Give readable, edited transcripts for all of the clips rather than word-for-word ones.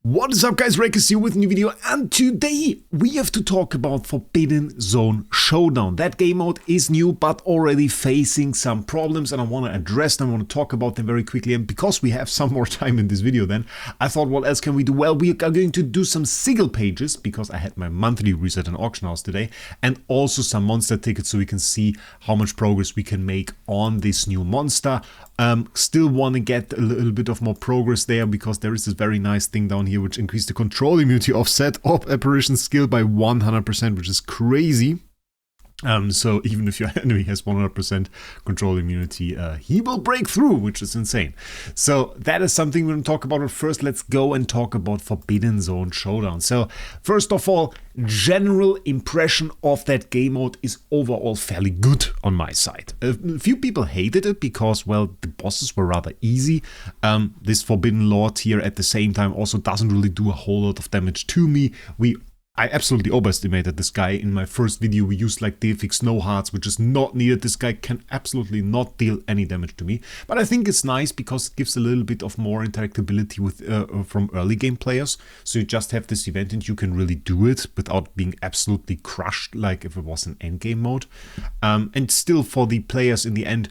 What is up guys, Wraec is here with a new video, and today we have to talk about Forbidden Zone Showdown. That game mode is new but already facing some problems, and I want to address them, I want to talk about them very quickly. And because we have some more time in this video then, I thought what else can we do? Well, we are going to do some sigil pages, because I had my monthly reset in auction house today, and also some monster tickets so we can see how much progress we can make on this new monster. Still want to get a little bit of more progress there, because there is this very nice thing down here which increased the control immunity offset of apparition skill by 100%, which is crazy. So even if your enemy has 100% control immunity, he will break through, which is insane. So that is something we're going to talk about. But first, let's go and talk about Forbidden Zone Showdown. So first of all, general impression of that game mode is overall fairly good on my side. A few people hated it because, well, the bosses were rather easy. This Forbidden Lord here at the same time also doesn't really do a whole lot of damage to me. I absolutely overestimated this guy. In my first video we used like Deific Snow Hearts, which is not needed. This guy can absolutely not deal any damage to me. But I think it's nice because it gives a little bit of more interactability with from early game players. So you just have this event and you can really do it without being absolutely crushed like if it was an endgame mode. And still for the players in the end,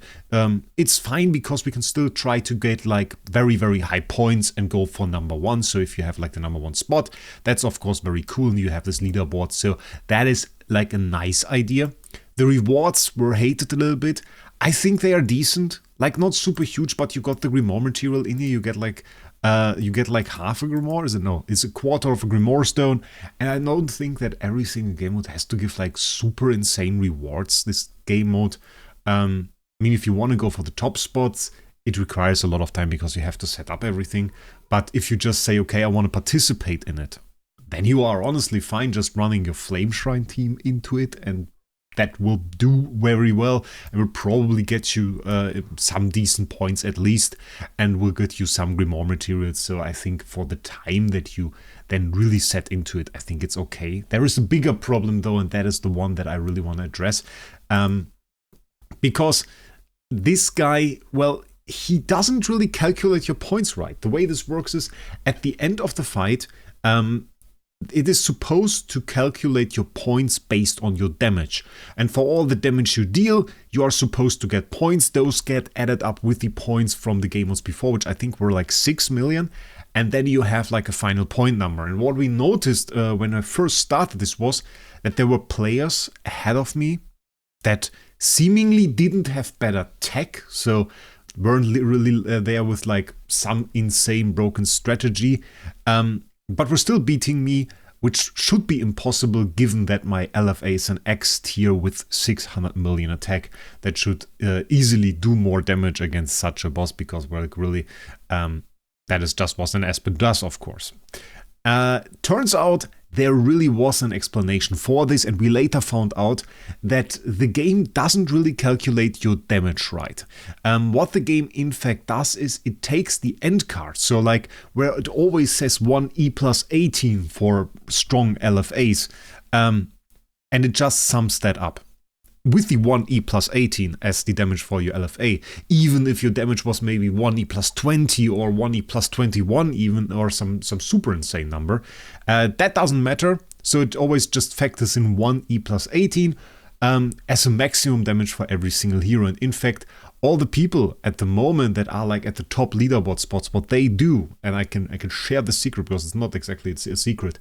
it's fine because we can still try to get like very, very high points and go for number one. So if you have like the number one spot, that's of course very cool. And you have this leaderboard, so that is like a nice idea. The rewards were hated a little bit. I think they are decent, like not super huge, but you got the Grimoire material in here. You get like half a Grimoire, is it? No, it's a quarter of a Grimoire stone, and I don't think that every single game mode has to give like super insane rewards. This game mode, I mean, if you want to go for the top spots, it requires a lot of time because you have to set up everything. But if you just say, okay, I want to participate in it, then you are honestly fine just running your Flame Shrine team into it, and that will do very well and will probably get you some decent points at least, and will get you some Grimoire materials. So I think for the time that you then really set into it, I think it's okay. There is a bigger problem though, and that is the one that I really want to address. Because this guy, well, he doesn't really calculate your points right. The way this works is at the end of the fight, it is supposed to calculate your points based on your damage. And for all the damage you deal, you are supposed to get points. Those get added up with the points from the game modes before, which I think were like 6 million. And then you have like a final point number. And what we noticed when I first started this was that there were players ahead of me that seemingly didn't have better tech. So weren't really there with like some insane broken strategy. But we're still beating me, which should be impossible given that my LFA is an X tier with 600 million attack. That should easily do more damage against such a boss, because well, really, that is just what an Aspen does, of course. Turns out there really was an explanation for this, and we later found out that the game doesn't really calculate your damage right. What the game in fact does is it takes the end card, so like where it always says 1E plus 18 for strong LFAs, and it just sums that up with the 1E plus 18 as the damage for your LFA, even if your damage was maybe 1E plus 20 or 1E plus 21 even, or some super insane number. That doesn't matter, so it always just factors in 1E plus 18 as a maximum damage for every single hero. And in fact, all the people at the moment that are like at the top leaderboard spots, what they do, and I can share the secret because it's not exactly a secret,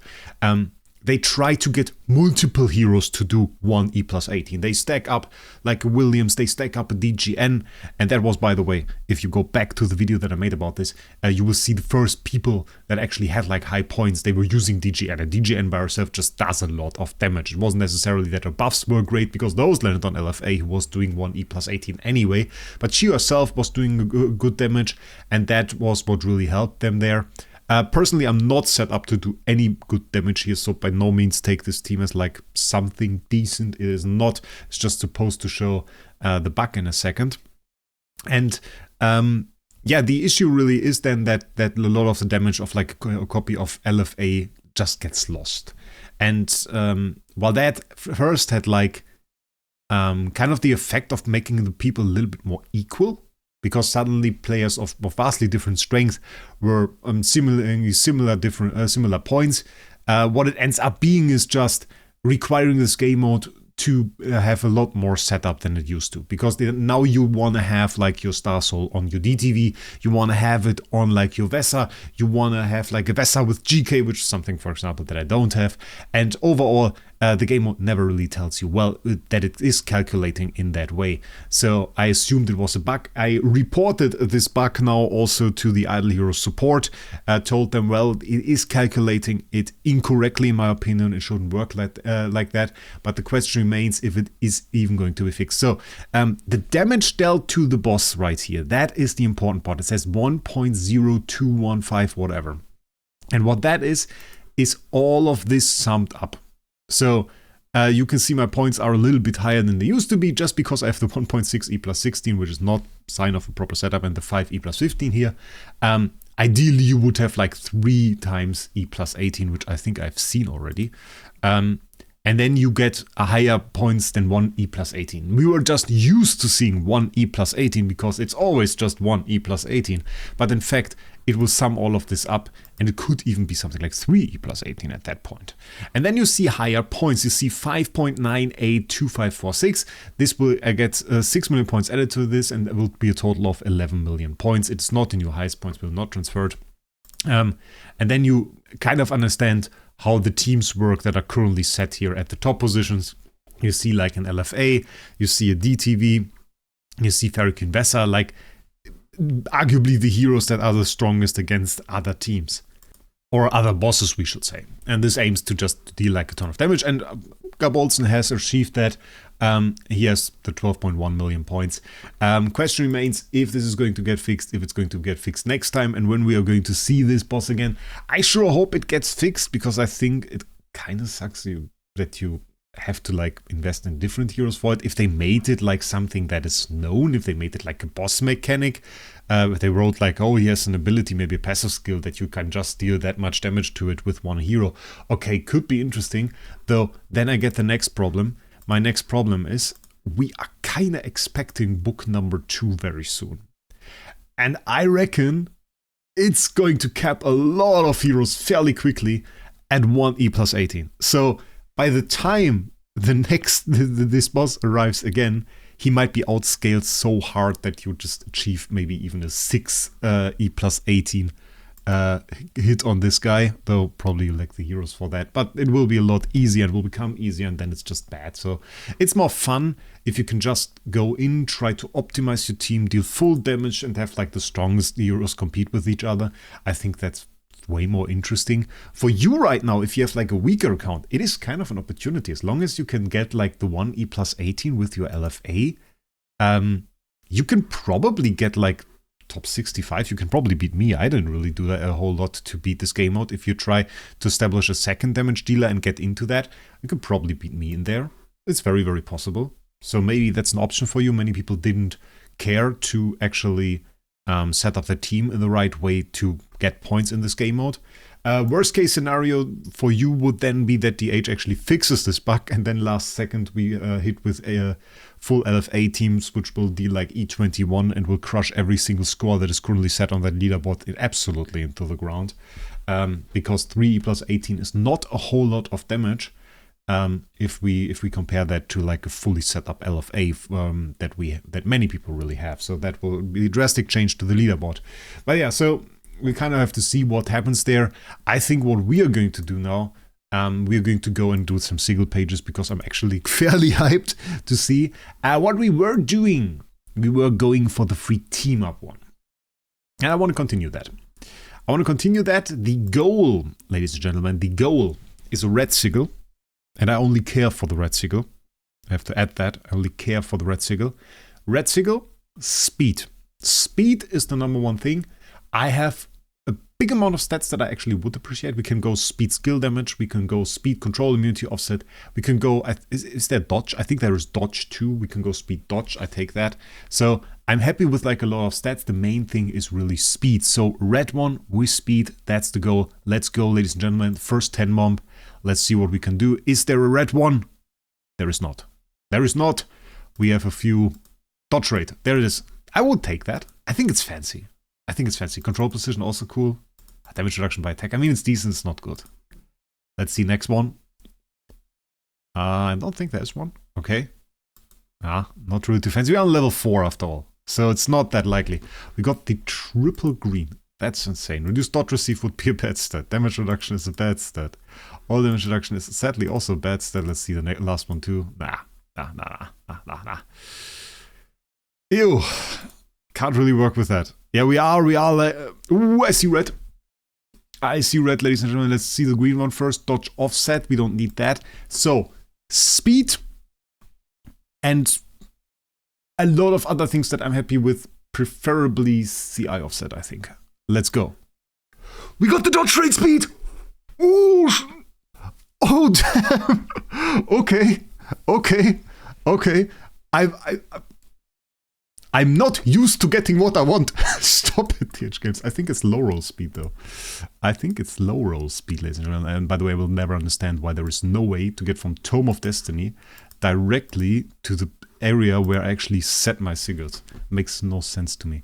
they try to get multiple heroes to do 1E plus 18. They stack up like a Williams, they stack up a DGN. And that was, by the way, if you go back to the video that I made about this, you will see the first people that actually had like high points, they were using DGN. And DGN by herself just does a lot of damage. It wasn't necessarily that her buffs were great, because those landed on LFA, who was doing 1E plus 18 anyway. But she herself was doing good damage, and that was what really helped them there. Personally, I'm not set up to do any good damage here, so by no means take this team as like something decent. It is not. It's just supposed to show the bug in a second. And yeah, the issue really is then that a lot of the damage of like a copy of LFA just gets lost. And while that first had like kind of the effect of making the people a little bit more equal, because suddenly players of vastly different strength were similar points. What it ends up being is just requiring this game mode to have a lot more setup than it used to, because now you want to have like your Star Soul on your DTV, you want to have it on like your Vesa, you want to have like a Vesa with GK, which is something, for example, that I don't have, and overall the game mode never really tells you well that it is calculating in that way. So I assumed it was a bug. I reported this bug now also to the Idle Hero support, told them, well, it is calculating it incorrectly in my opinion, it shouldn't work like that, but the question remains if it is even going to be fixed. So the damage dealt to the boss right here, that is the important part. It says 1.0215 whatever, and what that is all of this summed up. So you can see my points are a little bit higher than they used to be, just because I have the 1.6 E plus 16, which is not sign of a proper setup, and the 5 E plus 15 here. Ideally, you would have like 3 times E plus 18, which I think I've seen already. And then you get a higher points than 1 E plus 18. We were just used to seeing 1 E plus 18 because it's always just 1 E plus 18. But in fact, it will sum all of this up, and it could even be something like 3 E plus 18 at that point. And then you see higher points. You see 5.982546. This will get 6 million points added to this, and it will be a total of 11 million points. It's not in your highest points, will not transferred. And then you kind of understand how the teams work that are currently set here at the top positions. You see like an LFA, you see a DTV, you see Farrakhan Vesa, like arguably the heroes that are the strongest against other teams. Or other bosses, we should say. And this aims to just deal like a ton of damage. And Gabolson has achieved that. He has the 12.1 million points. Question remains if this is going to get fixed, if it's going to get fixed next time, and when we are going to see this boss again. I sure hope it gets fixed, because I think it kind of sucks that you have to like invest in different heroes for it. If they made it like something that is known, if they made it like a boss mechanic, if they wrote like, oh, he has an ability, maybe a passive skill that you can just deal that much damage to it with one hero. Okay, could be interesting, though then I get the next problem. My next problem is we are kind of expecting book number 2 very soon. And I reckon it's going to cap a lot of heroes fairly quickly at 1 E plus 18. So by the time this boss arrives again, he might be outscaled so hard that you just achieve maybe even a 6 E plus 18 hit on this guy, though probably you lack the heroes for that. But it will be a lot easier, and will become easier, and then it's just bad. So it's more fun if you can just go in, try to optimize your team, deal full damage, and have like the strongest heroes compete with each other. I think that's way more interesting. For you right now, if you have like a weaker account, it is kind of an opportunity. As long as you can get like the 1 E plus 18 with your LFA, you can probably get like top 65. You can probably beat me. I didn't really do that a whole lot to beat this game mode. If you try to establish a second damage dealer and get into that, you can probably beat me in there. It's very, very possible. So maybe that's an option for you. Many people didn't care to actually set up the team in the right way to get points in this game mode. Worst case scenario for you would then be that DH actually fixes this bug, and then last second we hit with a full LFA teams, which will deal like E21 and will crush every single score that is currently set on that leaderboard absolutely into the ground. Because 3 E plus 18 is not a whole lot of damage. If we compare that to like a fully set up LFA that many people really have, so that will be a drastic change to the leaderboard. But yeah, so we kind of have to see what happens there. I think what we are going to do now, we are going to go and do some sigil pages, because I'm actually fairly hyped to see what we were doing. We were going for the free team up one, and I want to continue that. The goal, ladies and gentlemen, the goal is a red sigil. And I only care for the red sigil. I have to add that. I only care for the red sigil. Red sigil, speed. Speed is the number one thing. I have a big amount of stats that I actually would appreciate. We can go speed skill damage. We can go speed control immunity offset. We can go, is there dodge? I think there is dodge too. We can go speed dodge. I take that. So I'm happy with like a lot of stats. The main thing is really speed. So red one with speed, that's the goal. Let's go, ladies and gentlemen. First 10 bomb. Let's see what we can do. Is there a red one? There is not. There is not. We have a few dodge rate. There it is. I would take that. I think it's fancy. I think it's fancy. Control position also cool. Damage reduction by attack. I mean, it's decent, it's not good. Let's see next one. I don't think there's one. Okay. Not really too fancy. We're on level 4 after all. So it's not that likely. We got the triple green. That's insane. Reduced dot receive would be a bad stat. Damage reduction is a bad stat. All damage reduction is sadly also a bad stat. Let's see the last one too. Nah. Ew. Can't really work with that. Yeah, we are like... ooh, I see red. I see red, ladies and gentlemen. Let's see the green one first. Dodge offset. We don't need that. So, speed. And a lot of other things that I'm happy with. Preferably CI offset, I think. Let's go. We got the dodge rate speed! Ooh! Oh, damn! Okay. I'm not used to getting what I want. Stop it, TH Games. I think it's low roll speed, though. I think it's low roll speed, ladies and gentlemen. And by the way, we'll never understand why there is no way to get from Tome of Destiny directly to the area where I actually set my sigils. Makes no sense to me.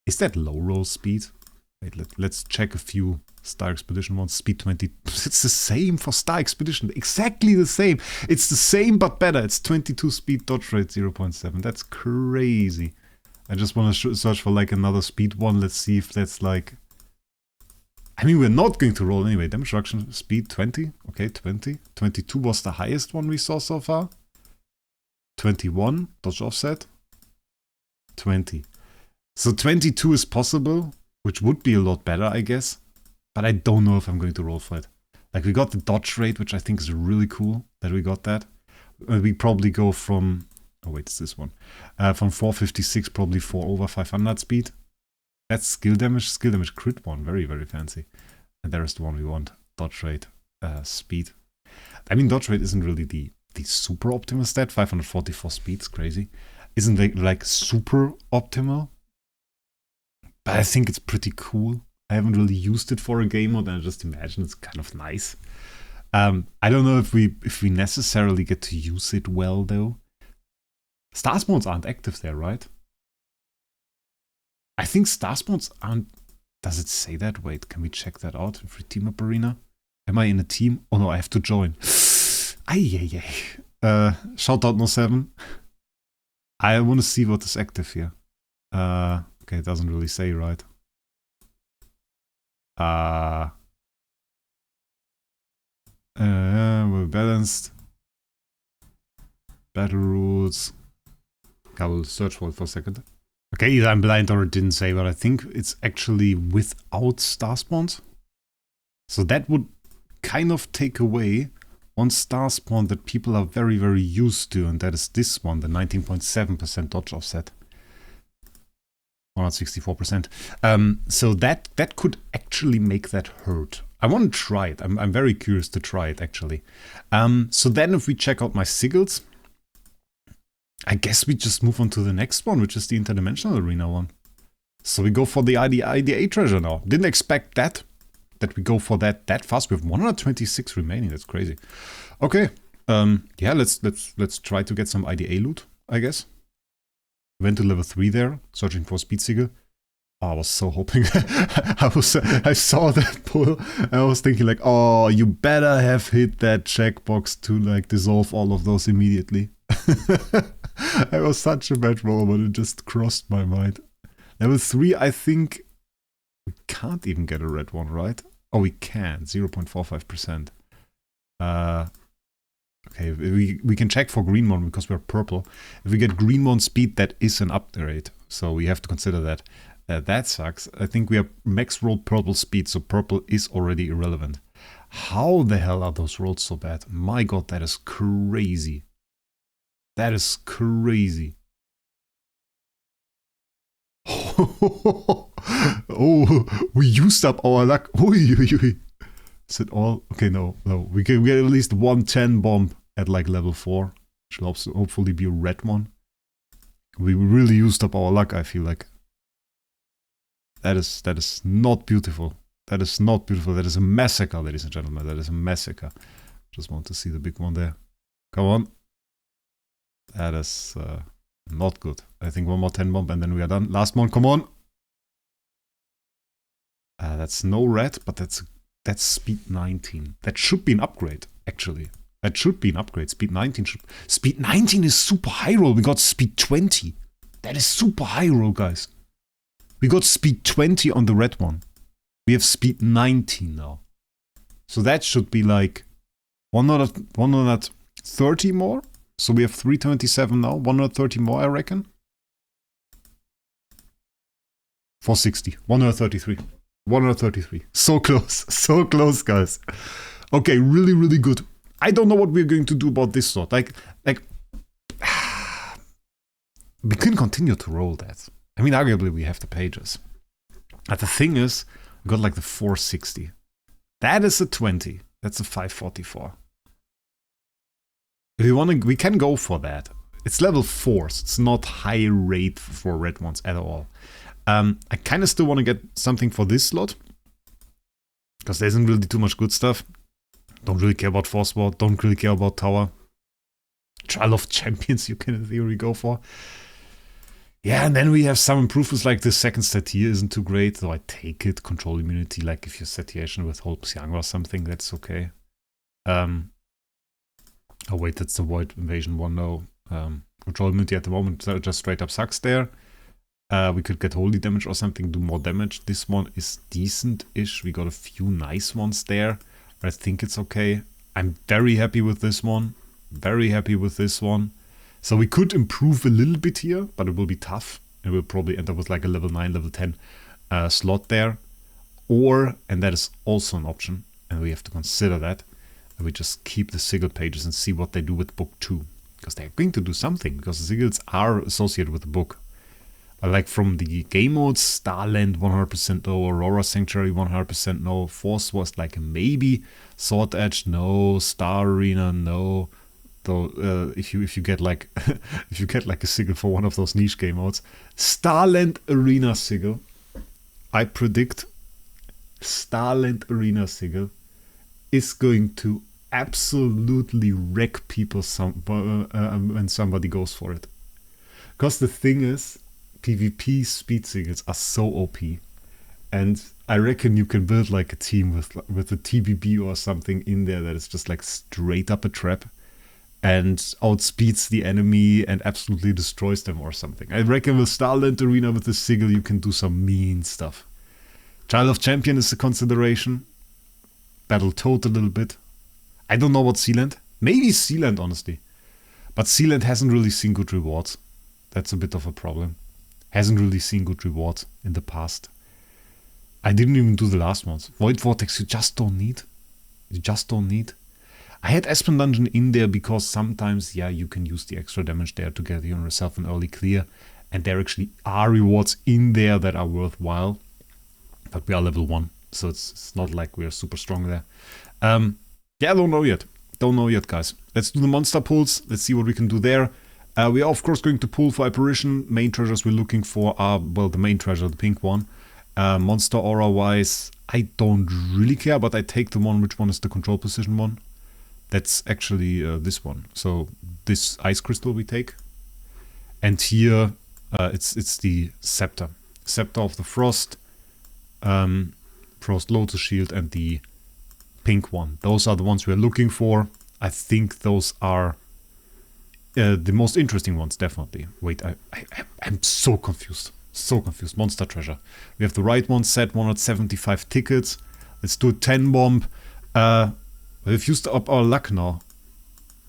Is that low roll speed? Wait, let's check a few Star Expedition ones. Speed 20. It's the same for Star Expedition. Exactly the same. It's the same but better. It's 22 speed, dodge rate 0.7. That's crazy. I just want to search for like another speed one. Let's see if that's like... I mean, we're not going to roll anyway. Damage reduction speed 20. Okay, 20. 22 was the highest one we saw so far. 21. Dodge offset. 20. So 22 is possible, which would be a lot better, I guess. But I don't know if I'm going to roll for it. Like, we got the dodge rate, which I think is really cool that we got that. We probably go from... oh, wait, it's this one. From 456, probably 4 over 500 speed. That's skill damage. Skill damage crit one. Very, very fancy. And there is the one we want. Dodge rate, speed. I mean, dodge rate isn't really the super optimal stat. 544 speed is crazy. Isn't it like super optimal? But I think it's pretty cool. I haven't really used it for a game mode, and I just imagine it's kind of nice. I don't know if we necessarily get to use it well, though. Stars modes aren't active there, right? I think stars modes aren't... does it say that? Wait, can we check that out in Free Team Up Arena? Am I in a team? Oh no, I have to join. Ay. Shout out No 7. I want to see what is active here. Okay, it doesn't really say, right? We're balanced. Battle rules. I will search for it for a second. Okay, either I'm blind or it didn't say, but I think it's actually without star spawns. So that would kind of take away one star spawn that people are very, very used to, and that is this one, the 19.7% dodge offset. 164%. So that could actually make that hurt. I want to try it. I'm very curious to try it, actually. So then if we check out my sigils, I guess we just move on to the next one, which is the interdimensional arena one. So we go for the IDA treasure now. Didn't expect that we go for that fast. We have 126 remaining. That's crazy. Okay. Yeah, let's try to get some IDA loot, I guess. Went to level 3 there, searching for speed sigil. Oh, I was so hoping. I saw that pull. I was thinking like, oh, you better have hit that checkbox to like dissolve all of those immediately. It was such a bad roll, but it just crossed my mind. Level 3, I think we can't even get a red one, right? Oh, we can. 0.45%. Okay, we can check for green one because we're purple. If we get green one speed, that is an upgrade. So we have to consider that. That sucks. I think we have max roll purple speed, so purple is already irrelevant. How the hell are those rolls so bad? My god, that is crazy. That is crazy. Oh, we used up our luck. Is it all? Okay, no. We can get at least 110 bomb at like level 4. Which will hopefully be a red one. We really used up our luck, I feel like. That is not beautiful. That is not beautiful. That is a massacre, ladies and gentlemen. That is a massacre. Just want to see the big one there. Come on. That is not good. I think one more 10 bomb and then we are done. Last one, come on. That's no red, but that's speed 19. That should be an upgrade, actually. That should be an upgrade. Speed 19 should... Speed 19 is super high roll. We got speed 20. That is super high roll, guys. We got speed 20 on the red one. We have speed 19 now. So that should be like 130 more. So we have 327 now. 130 more, I reckon. 460. 133. 133. So close. So close, guys. Okay, really, really good. I don't know what we're going to do about this sword. Like, we can continue to roll that. I mean, arguably we have the pages. But the thing is, we got like the 460. That is a 20. That's a 544. If you want to, we can go for that. It's level 4, so it's not high rate for red ones at all. I kind of still want to get something for this slot. Because there isn't really too much good stuff. Don't really care about Force Ward. Don't really care about Tower. Trial of Champions you can in theory go for. Yeah, and then we have some improvements like the second stat here isn't too great. So I take it. Control immunity, like if your satiation with whole Xiang or something, that's okay. Oh wait, that's the Void Invasion one. No. Control immunity at the moment just straight up sucks there. We could get holy damage or something, do more damage. This one is decent-ish. We got a few nice ones there. But I think it's okay. I'm very happy with this one. Very happy with this one. So we could improve a little bit here, but it will be tough. And we'll probably end up with like a level 9, level 10 slot there. Or, and that is also an option, and we have to consider that, we just keep the sigil pages and see what they do with book 2. Because they're going to do something, because the sigils are associated with the book. Like from the game modes, Starland 100% no, Aurora Sanctuary 100% no, Force was like a maybe, Sword Edge no, Star Arena no. Though if you get like if you get like a sigil for one of those niche game modes, Starland Arena sigil, I predict Starland Arena sigil is going to absolutely wreck people when somebody goes for it. Because the thing is, PvP speed sigils are so OP, and I reckon you can build like a team with a TBB or something in there that is just like straight up a trap and outspeeds the enemy and absolutely destroys them or something. I reckon with Starland Arena with the sigil you can do some mean stuff. Child of Champion is a consideration. Battletoad a little bit. I don't know about Sealand. Maybe Sealand, honestly. But Sealand hasn't really seen good rewards. That's a bit of a problem. Hasn't really seen good rewards in the past. I didn't even do the last ones. Void Vortex you just don't need. You just don't need. I had Aspen Dungeon in there because sometimes, yeah, you can use the extra damage there to get yourself an early clear. And there actually are rewards in there that are worthwhile. But we are level 1, so it's not like we are super strong there. Yeah, I don't know yet. Don't know yet, guys. Let's do the monster pulls. Let's see what we can do there. We are, of course, going to pull for Apparition. Main treasures we're looking for are, well, the main treasure, the pink one. Monster aura-wise, I don't really care, but I take the one, which one is the control position one? That's actually this one. So this ice crystal we take. And here, it's the scepter. Scepter of the Frost. Frost Lotus Shield and the pink one. Those are the ones we're looking for. I think those are the most interesting ones, definitely. Wait, I'm so confused. So confused. Monster treasure. We have the right one set, 175 tickets. Let's do a 10 bomb. We've used up our luck now.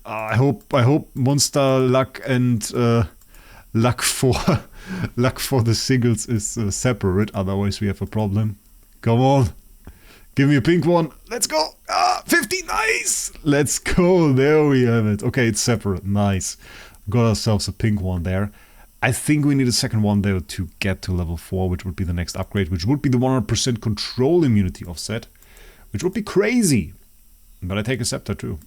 I hope monster luck and luck for luck for the sigils is separate. Otherwise, we have a problem. Come on, give me a pink one. Let's go. 50, nice. Let's go. There we have it. Okay, it's separate. Nice. Got ourselves a pink one there. I think we need a second one there to get to level 4, which would be the next upgrade, which would be the 100% control immunity offset, which would be crazy. But I take a scepter too.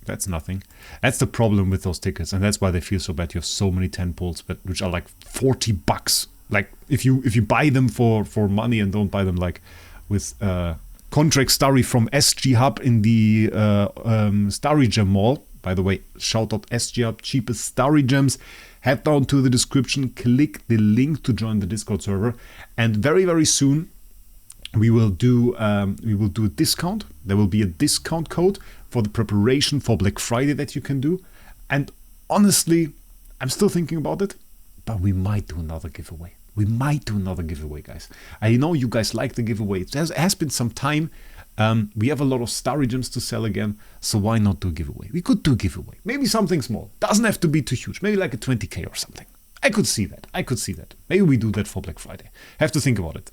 That's nothing. That's the problem with those tickets, and that's why they feel so bad. You have so many 10 pulls, but which are like $40. Like if you buy them for money and don't buy them like with contract starry from SG Hub in the Starry Gem Mall. By the way, shout out SG Hub, cheapest Starry Gems. head down to the description, click the link to join the Discord server, and very, very soon we will do a discount. There will be a discount code for the preparation for Black Friday that you can do. And honestly, I'm still thinking about it, but we might do another giveaway. We might do another giveaway, guys. I know you guys like the giveaway. It has been some time. We have a lot of Starry Gems to sell again, so why not do a giveaway? We could do a giveaway. Maybe something small. Doesn't have to be too huge. Maybe like a 20k or something. I could see that. Maybe we do that for Black Friday. Have to think about it.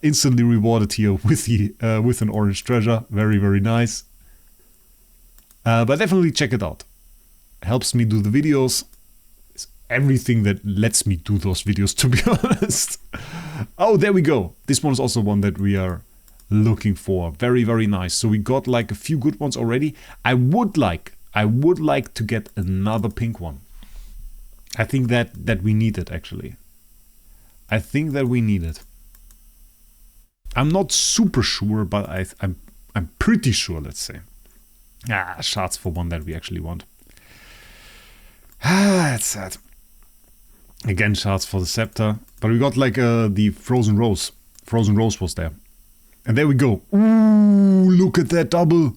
Instantly rewarded here with an orange treasure. Very, very nice. But definitely check it out. Helps me do the videos. It's everything that lets me do those videos, to be honest. Oh, there we go. This one is also one that we are looking for. Very, very nice. So we got like a few good ones already. I would like to get another pink one. I think that we need it, actually. I think that we need it. I'm not super sure, but I'm pretty sure, let's say. Shards for one that we actually want. That's sad. Again, shards for the scepter. But we got like the frozen rose. Frozen rose was there. And there we go. Ooh, look at that double.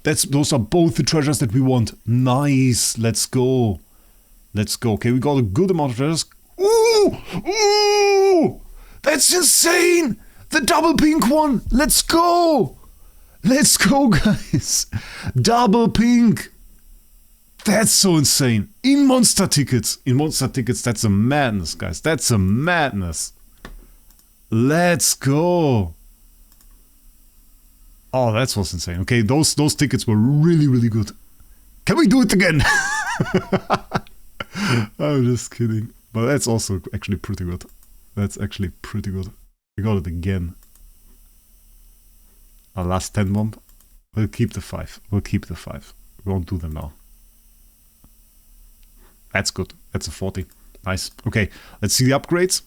Those are both the treasures that we want. Nice. Let's go. Let's go. Okay, we got a good amount of treasures. Ooh! Ooh! That's insane! The double pink one. Let's go. Let's go, guys. Double pink. That's so insane. In monster tickets. In monster tickets, that's a madness, guys. That's a madness. Let's go. Oh, that was insane. Okay, those tickets were really, really good. Can we do it again? I'm just kidding. But that's also actually pretty good. That's actually pretty good. We got it again. Our last 10 bomb. We'll keep the 5. We'll keep the 5. We won't do them now. That's good. That's a 40. Nice. Okay, let's see the upgrades.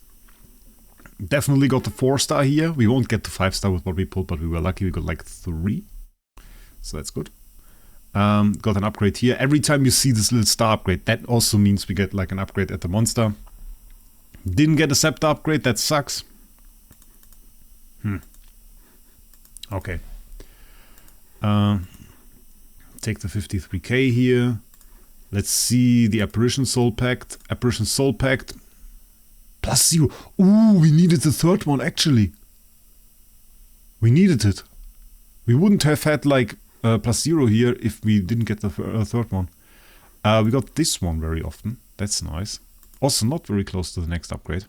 Definitely got the 4-star here. We won't get the 5-star with what we pulled, but we were lucky. We got like 3. So that's good. Got an upgrade here. Every time you see this little star upgrade, that also means we get like an upgrade at the monster. Didn't get a scepter upgrade. That sucks. Okay. Take the 53k here. Let's see the Apparition Soul Pact. Apparition Soul Pact. +0. Ooh, we needed the third one, actually. We needed it. We wouldn't have had, like, +0 here if we didn't get the third one. We got this one very often. That's nice. Also not very close to the next upgrade.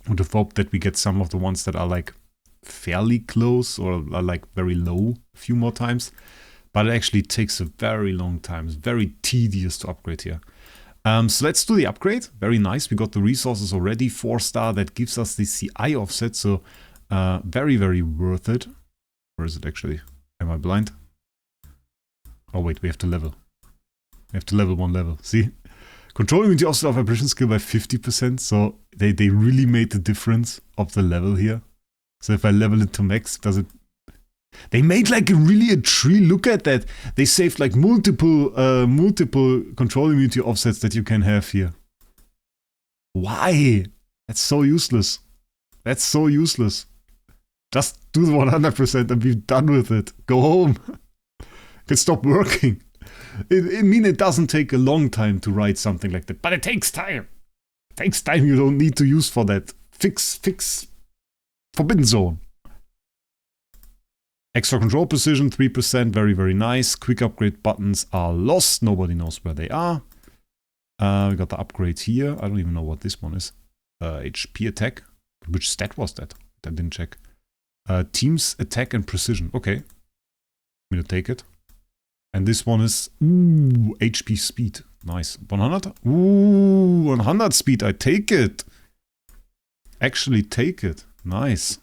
Would have hoped that we get some of the ones that are, like, fairly close or are, like, very low a few more times. But it actually takes a very long time. It's very tedious to upgrade here. So let's do the upgrade. Very nice. We got the resources already. 4-star. That gives us the CI offset. So very, very worth it. Where is it actually? Am I blind? Oh wait, we have to level. We have to level 1 level. See? Controlling the offset of apparition skill by 50%. So they really made the difference of the level here. So if I level it to max, does it... They made like a tree. Look at that. They saved like multiple control immunity offsets that you can have here. Why? That's so useless. That's so useless. Just do the 100% and be done with it. Go home. You can stop working. I mean, it doesn't take a long time to write something like that, but it takes time. It takes time you don't need to use for that. Fix Forbidden Zone. Extra control precision, 3%, very, very nice. Quick upgrade buttons are lost. Nobody knows where they are. We got the upgrade here. I don't even know what this one is. HP attack. Which stat was that? I didn't check. Teams attack and precision. Okay. I'm gonna take it. And this one is... Ooh, HP speed. Nice. 100? Ooh, 100 speed. I take it. Actually take it. Nice.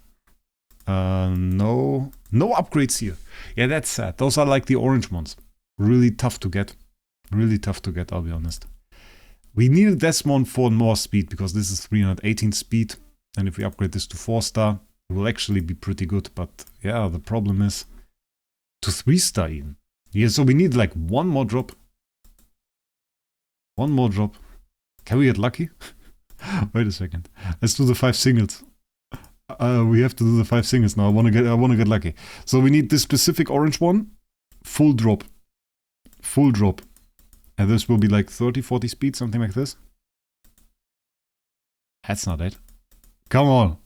No upgrades here. Yeah, that's sad. Those are like the orange ones. Really tough to get. Really tough to get, I'll be honest. We needed this one for more speed, because this is 318 speed. And if we upgrade this to 4-star, it will actually be pretty good. But yeah, the problem is to 3-star even. Yeah, so we need like one more drop. One more drop. Can we get lucky? Wait a second. Let's do the 5 singles. We have to do the 5 singles now. I wanna get lucky. So we need this specific orange one. Full drop. Full drop. And this will be like 30, 40 speed, something like this. That's not it. Come on.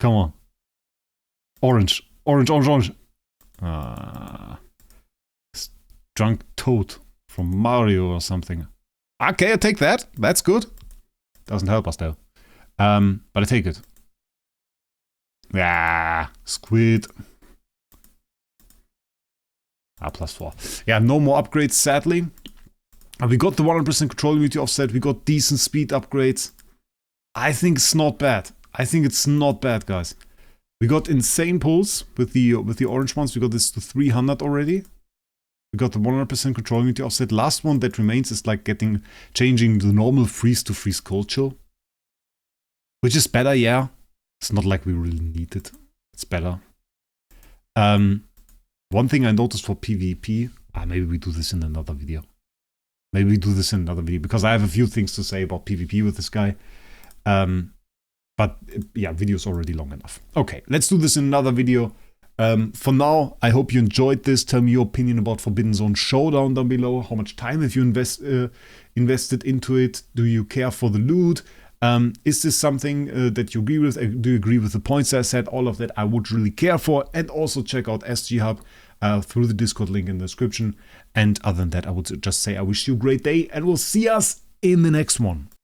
Come on. Orange. Orange, orange, orange. Drunk Toad from Mario or something. Okay, I take that. That's good. Doesn't help us though. But I take it. Yeah, squid. +4. Yeah, no more upgrades, sadly. We got the 100% control immunity offset. We got decent speed upgrades. I think it's not bad. I think it's not bad, guys. We got insane pulls with the orange ones. We got this to 300 already. We got the 100% control immunity offset. Last one that remains is like changing the normal freeze to freeze cold chill. Which is better, yeah. It's not like we really need it. It's better. One thing I noticed for PvP, maybe we do this in another video. Maybe we do this in another video, because I have a few things to say about PvP with this guy. But yeah, video's already long enough. Okay, let's do this in another video. For now, I hope you enjoyed this. Tell me your opinion about Forbidden Zone Showdown down below. How much time have you invested into it? Do you care for the loot? Is this something that you agree with? Do you agree with the points I said? All of that I would really care for. And also check out SG Hub through the Discord link in the description. And other than that, I would just say I wish you a great day and we'll see us in the next one.